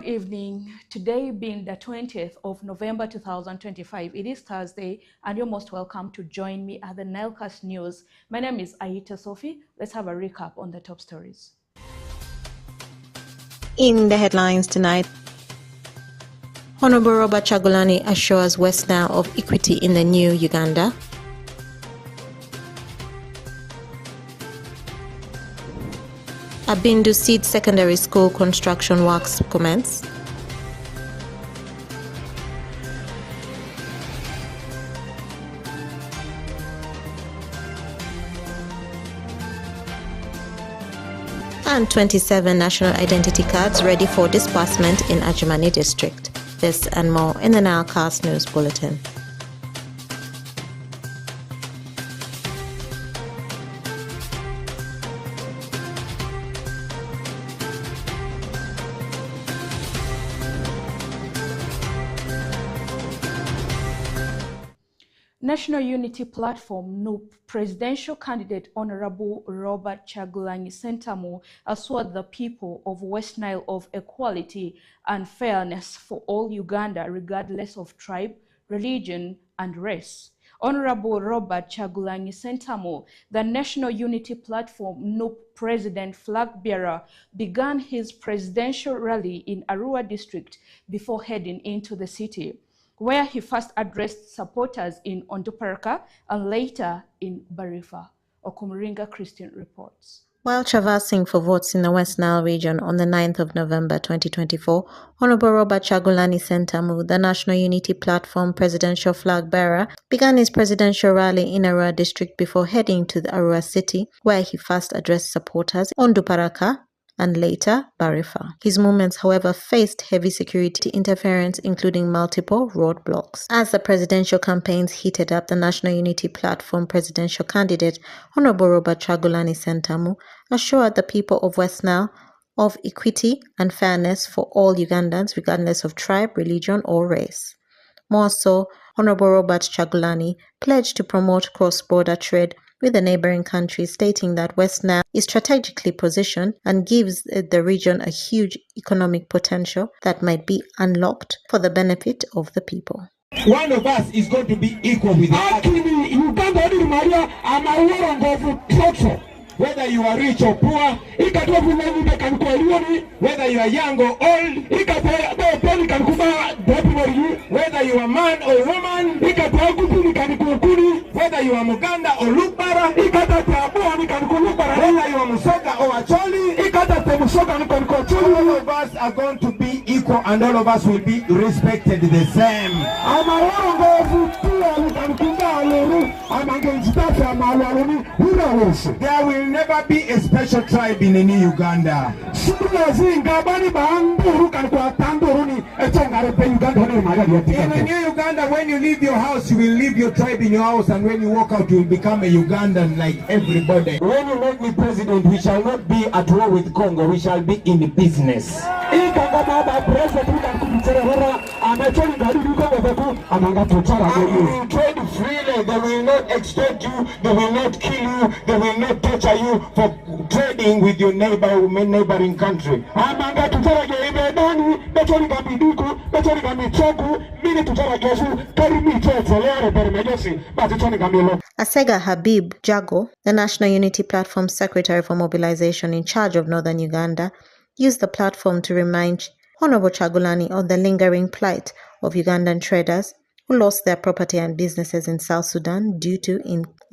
evening. Today being the 20th of November 2025, it is Thursday, and you're most welcome to join me at the NILECAST News. My name is Aita Sophie. Let's have a recap on the top stories. In the headlines tonight, Honorable Robert Kyagulanyi assures West Nile of equity in the new Uganda. Abindu Seed Secondary School construction works commence. And 27 national identity cards ready for disbursement in Ajimani district. This and more in the NILECAST News Bulletin. National Unity Platform NUP presidential candidate Honorable Robert Kyagulanyi Ssentamu assured the people of West Nile of equality and fairness for all Uganda regardless of tribe, religion and race. Honorable Robert Kyagulanyi Ssentamu, the National Unity Platform NUP president flag bearer, began his presidential rally in Arua district before heading into the city, where he first addressed supporters in Onduparaka and later in Barifa. Okumuringa Christian reports. While traversing for votes in the West Nile region on the 9th of November 2024, Honorable Robert Kyagulanyi Ssentamu, the National Unity Platform presidential flag bearer, began his presidential rally in Arua district before heading to the Arua city, where he first addressed supporters in Onduparaka and later Barifa. His movements, however, faced heavy security interference, including multiple roadblocks. As the presidential campaigns heated up, the National Unity Platform presidential candidate, Honorable Robert Kyagulanyi Ssentamu, assured the people of West Nile of equity and fairness for all Ugandans, regardless of tribe, religion, or race. More so, Honorable Robert Kyagulanyi pledged to promote cross-border trade with the neighboring countries, stating that West Nile is strategically positioned and gives the region a huge economic potential that might be unlocked for the benefit of the people. One of us is going to be equal with the other. Whether you are rich or poor, whether you are young or old, whether you are man or woman, whether you are Muganda or Lupara, whether you are Musoka or Acholi, all of us are going to be equal and all of us will be respected the same. There will never be a special tribe in any Uganda. In a new Uganda, when you leave your house, you will leave your tribe in your house, and when you walk out, you will become a Ugandan like everybody. When you make me president, we shall not be at war with Congo, we shall be in business. And we will trade freely. They will not extort you, they will not kill you, they will not torture you for trading with your neighboring country. Asega Habib Jago, the National Unity Platform Secretary for Mobilization in charge of Northern Uganda, used the platform to remind Honorable Kyagulanyi of the lingering plight of Ugandan traders who lost their property and businesses in South Sudan due to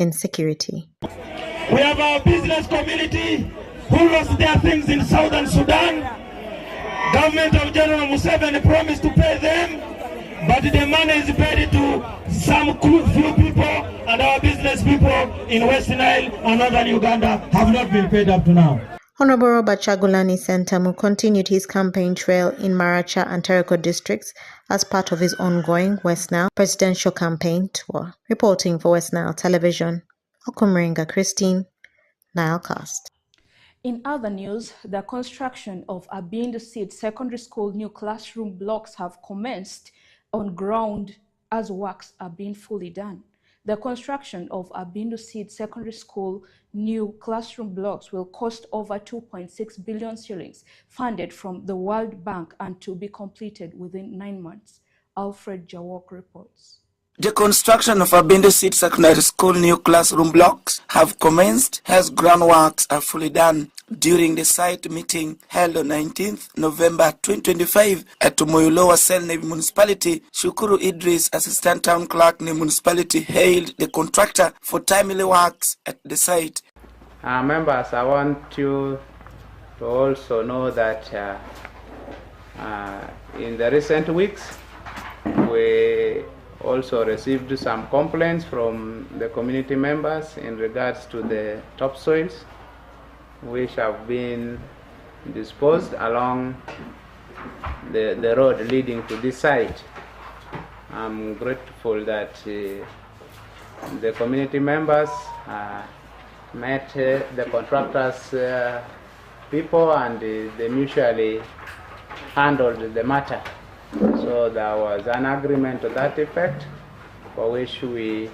insecurity. We have our business community who lost their things in Southern Sudan. Government of General Museveni promised to pay them, but the money is paid to some few people, and our business people in West Nile and Northern Uganda have not been paid up to now. Honorable Robert Kyagulanyi Ssentamu continued his campaign trail in Maracha and Tereko districts as part of his ongoing West Nile presidential campaign tour. Reporting for West Nile Television, Okumuringa Christine, NILECAST. In other news, the construction of Abindu Seed Secondary School new classroom blocks have commenced on ground as works are being fully done. The construction of Abindu Seed Secondary School new classroom blocks will cost over 2.6 billion shillings, funded from the World Bank and to be completed within 9 months. Alfred Jawok reports. The construction of Abindu Seed Secondary School new classroom blocks have commenced as groundworks are fully done. During the site meeting held on 19th November 2025 at Moyolowa Cell Nebi Municipality, Shukuru Idris, Assistant Town Clerk Nebi Municipality, hailed the contractor for timely works at the site. Members, I want you to also know that in the recent weeks, we also received some complaints from the community members in regards to the topsoils which have been disposed along the road leading to this site. I'm grateful that the community members met the contractors people and they mutually handled the matter. So there was an agreement to that effect, for which we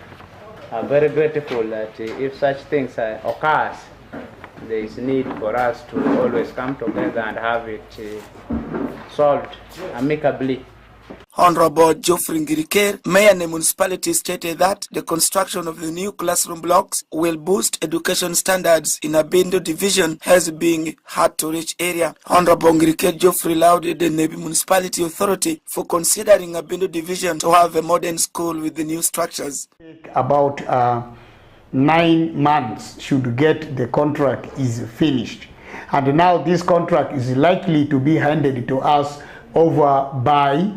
are very grateful that if such things occurs, there is need for us to always come together and have it solved amicably. Honorable Geoffrey Ngiriker, Mayor of the municipality, stated that the construction of the new classroom blocks will boost education standards in Abindu division as being hard-to-reach area. Honorable Ngiriker Geoffrey lauded the Nebi Municipality Authority for considering Abindu division to have a modern school with the new structures. About 9 months should get the contract is finished. And now this contract is likely to be handed to us over by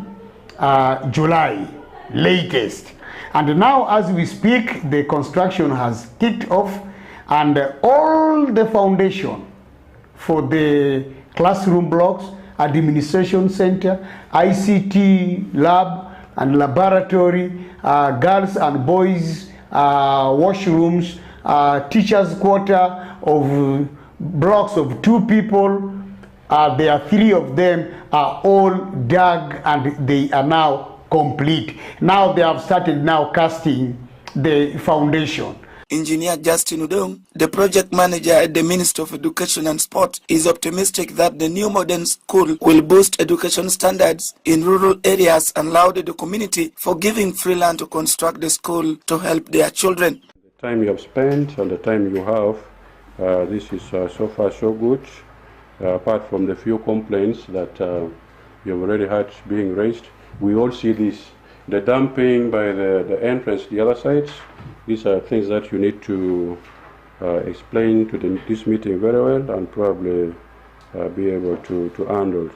July latest. And now as we speak, the construction has kicked off and all the foundation for the classroom blocks, administration center, ICT lab and laboratory, girls and boys washrooms, teachers quarter of blocks of 2 people. There are 3 of them are all dug and they are now complete. Now they have started now casting the foundation. Engineer Justin Udong, the project manager at the Ministry of Education and Sport, is optimistic that the new modern school will boost education standards in rural areas and allow the community for giving free land to construct the school to help their children. The time you have spent and the time you have, this is so far so good. Apart from the few complaints that you have already had being raised, we all see this. The dumping by the entrance, the other sides, these are things that you need to explain to this meeting very well and probably be able to handle.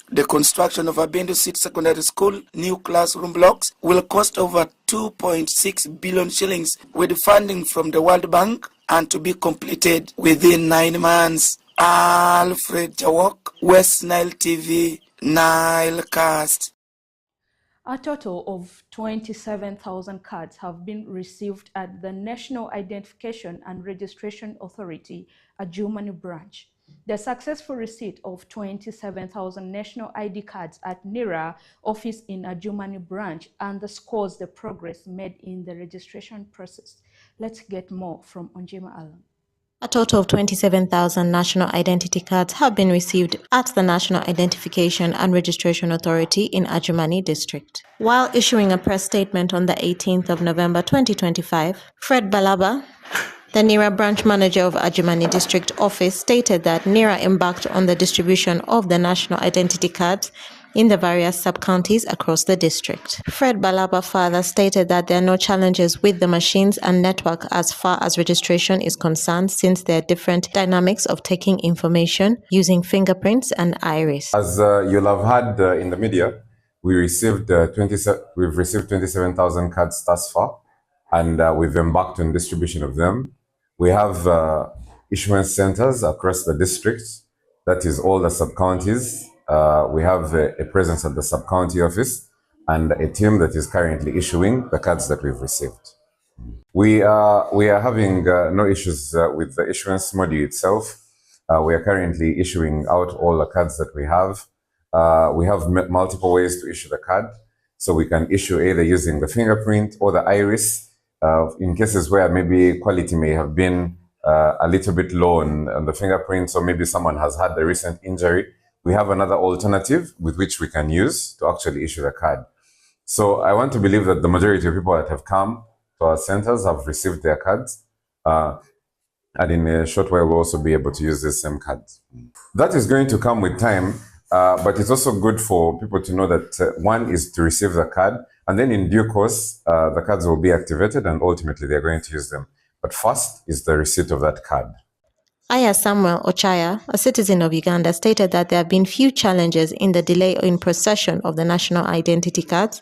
The construction of Abindu Seed Secondary School new classroom blocks will cost over 2.6 billion shillings with funding from the World Bank and to be completed within 9 months. Alfred Jawok, West Nile TV, NILECAST. A total of 27,000 cards have been received at the National Identification and Registration Authority, Adjumani branch. The successful receipt of 27,000 national ID cards at NIRA office in Adjumani branch underscores the progress made in the registration process. Let's get more from Onjema Alan. A total of 27,000 national identity cards have been received at the National Identification and Registration Authority in Adjumani district. While issuing a press statement on the 18th of November 2025, Fred Balaba, the NIRA branch manager of Adjumani district office, stated that NIRA embarked on the distribution of the national identity cards in the various sub-counties across the district. Fred Balaba further stated that there are no challenges with the machines and network as far as registration is concerned, since there are different dynamics of taking information using fingerprints and iris. As you'll have heard in the media, we've received 27,000 cards thus far, and we've embarked on distribution of them. We have issuance centers across the districts, that is all the sub-counties. We have a presence at the sub-county office and a team that is currently issuing the cards that we've received. We are having no issues with the issuance module itself. We are currently issuing out all the cards that we have. We have multiple ways to issue the card. So we can issue either using the fingerprint or the iris. in cases where maybe quality may have been a little bit low on the fingerprints, or maybe someone has had a recent injury, we have another alternative with which we can use to actually issue the card. So I want to believe that the majority of people that have come to our centers have received their cards. And in a short while, we'll also be able to use the same cards. That is going to come with time, but it's also good for people to know that one is to receive the card, and then in due course, the cards will be activated and ultimately they're going to use them. But first is the receipt of that card. Aya Samuel Ochaya, a citizen of Uganda, stated that there have been few challenges in the delay in procession of the national identity cards,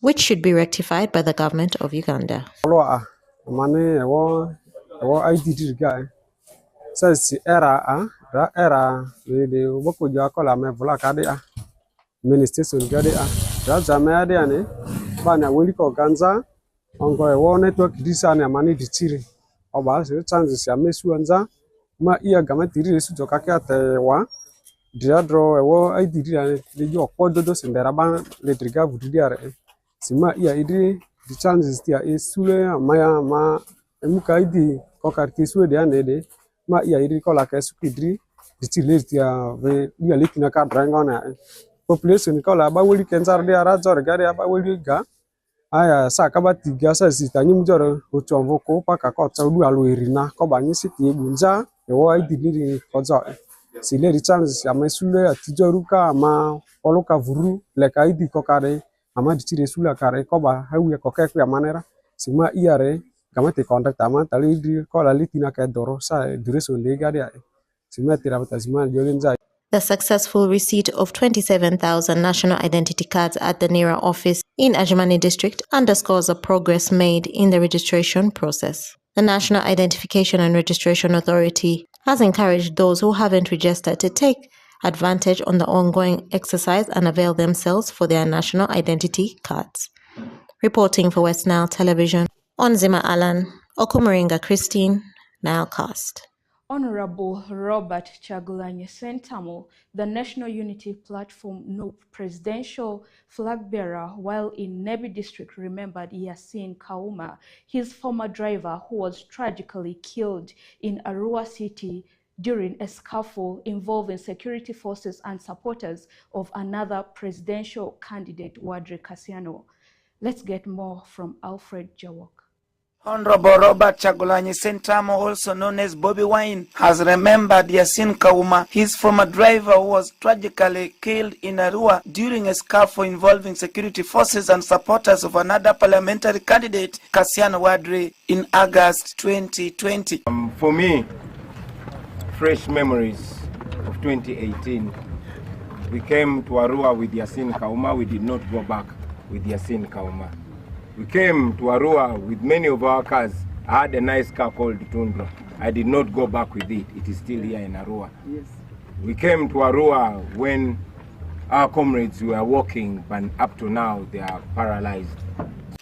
which should be rectified by the government of Uganda. Ma iya gama tiri resu to kaka te wa diadro ewo ai diri ane le yo pododo sembera ban le triga vudiri are sima iya idri the chances tia esule maya ma emuka idi kokarti suwe de ane de ma iya idri kola ka su idri ditile tia ve iya likina ka drango na population kola ba woli kenzar de ara jor gari ba woli ga aya sa ka ba tiga sa sita nyum jor o chonvo ko pa ka ko tsaulu alu irina ko ba nyi siti bunja ewo ai dili kozo sile richances amesule atijoruka ama oluka vuru le ka idi kokare ama ditire sula kare ko ba hawi ko ke ya manera sima iare gamate contact ama tali idi ko la litina ka doro sa dureso le gari sima tirabata sima jolenza. The successful receipt of 27,000 national identity cards at the NIRA office in Ajamani district underscores the progress made in the registration process. The National Identification and Registration Authority has encouraged those who haven't registered to take advantage on the ongoing exercise and avail themselves for their national identity cards. Reporting for West Nile Television, Onzima Alan, Okumuringa Christine, NILECAST. Honorable Robert Chagulanyi Sentamu, the National Unity Platform NUP presidential flag bearer, while in Nebi district, remembered Yasin Kauma, his former driver who was tragically killed in Arua city during a scuffle involving security forces and supporters of another presidential candidate, Wadri Kasiano. Let's get more from Alfred Jawok. Honorable Robert Chagulanyi Sentamu, also known as Bobby Wine, has remembered Yasin Kauma, his former driver who was tragically killed in Arua during a scuffle involving security forces and supporters of another parliamentary candidate, Kasiano Wadri, in August 2020. For me, fresh memories of 2018. We came to Arua with Yasin Kauma. We did not go back with Yasin Kauma. We came to Arua with many of our cars. I had a nice car called Tundra. I did not go back with it. It is still here in Arua. Yes. We came to Arua when our comrades were walking, but up to now they are paralyzed.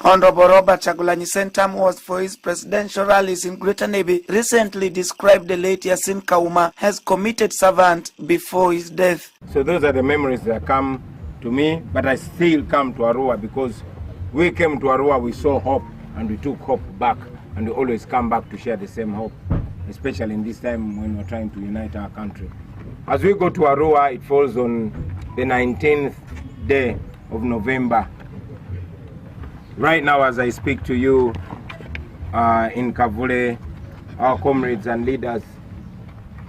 Honorable Robert Chagulanyi Sentamu was for his presidential rallies in Greater Nebi recently described the late Yasin Kauma as committed servant before his death. So those are the memories that come to me, but I still come to Arua because we came to Arua, we saw hope, and we took hope back, and we always come back to share the same hope, especially in this time when we're trying to unite our country. As we go to Arua, it falls on the 19th day of November. Right now, as I speak to you, in Kavule, our comrades and leaders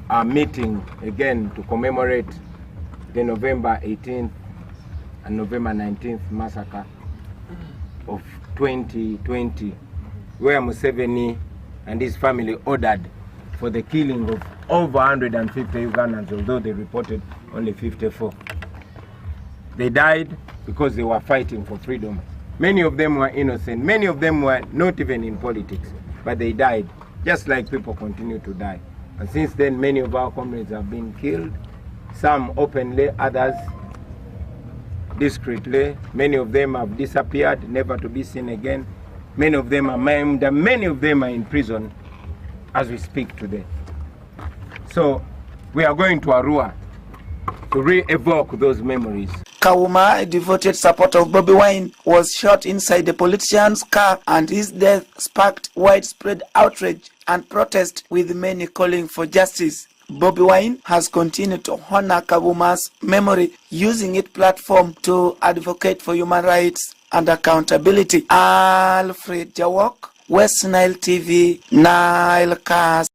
are meeting again to commemorate the November 18th and November 19th massacre of 2020, where Museveni and his family ordered for the killing of over 150 Ugandans, although they reported only 54. They died because they were fighting for freedom. Many of them were innocent. Many of them were not even in politics, but they died, just like people continue to die. And since then, many of our comrades have been killed, some openly, others discreetly. Many of them have disappeared, never to be seen again. Many of them are maimed, and many of them are in prison as we speak today. So we are going to Arua to re-evoke those memories. Kawuma, a devoted supporter of Bobi Wine, was shot inside the politician's car, and his death sparked widespread outrage and protest, with many calling for justice. Bobi Wine has continued to honor Kawuma's memory, using its platform to advocate for human rights and accountability. Alfred Jawok, West Nile TV, NILECAST.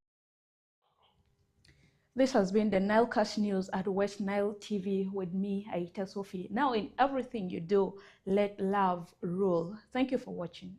This has been the NILECAST news at West Nile TV with me, Aita Sophie. Now, in everything you do, let love rule. Thank you for watching.